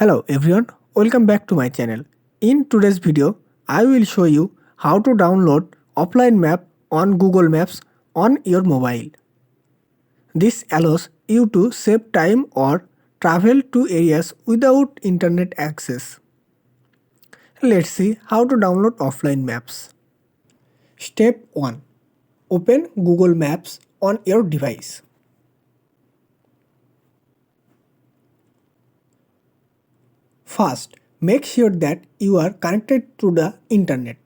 Hello everyone, welcome back to my channel. In today's video, I will show you how to download offline map on Google Maps on your mobile. This allows you to save time or travel to areas without internet access. Let's see how to download offline maps. Step 1. Open Google Maps on your device. First, make sure that you are connected to the internet.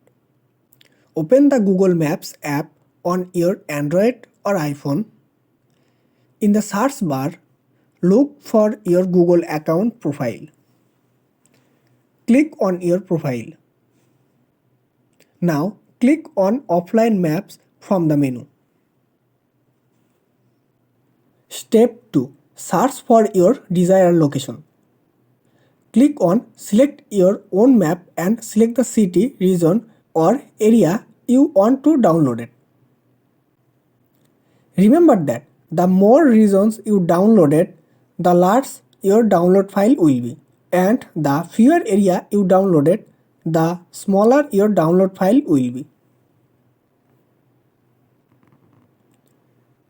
Open the Google Maps app on your Android or iPhone. In the search bar, look for your Google account profile. Click on your profile. Now, click on Offline Maps from the menu. Step 2. Search for your desired location. Click on Select your own map and select the city, region or area you want to download it. Remember that the more regions you downloaded, the larger your download file will be, and the fewer area you downloaded, the smaller your download file will be.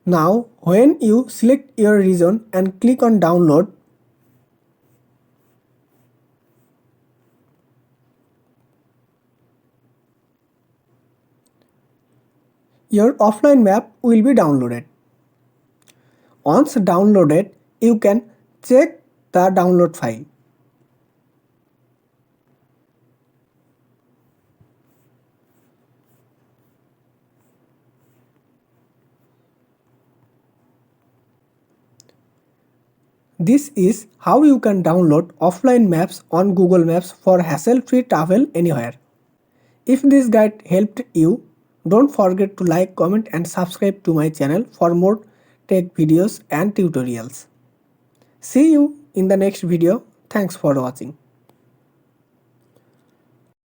Now, when you select your region and click on download, your offline map will be downloaded. Once downloaded, you can check the download file. This is how you can download offline maps on Google Maps for hassle-free travel anywhere. If this guide helped you, don't forget to like, comment and subscribe to my channel for more tech videos and tutorials. See you in the next video. Thanks for watching.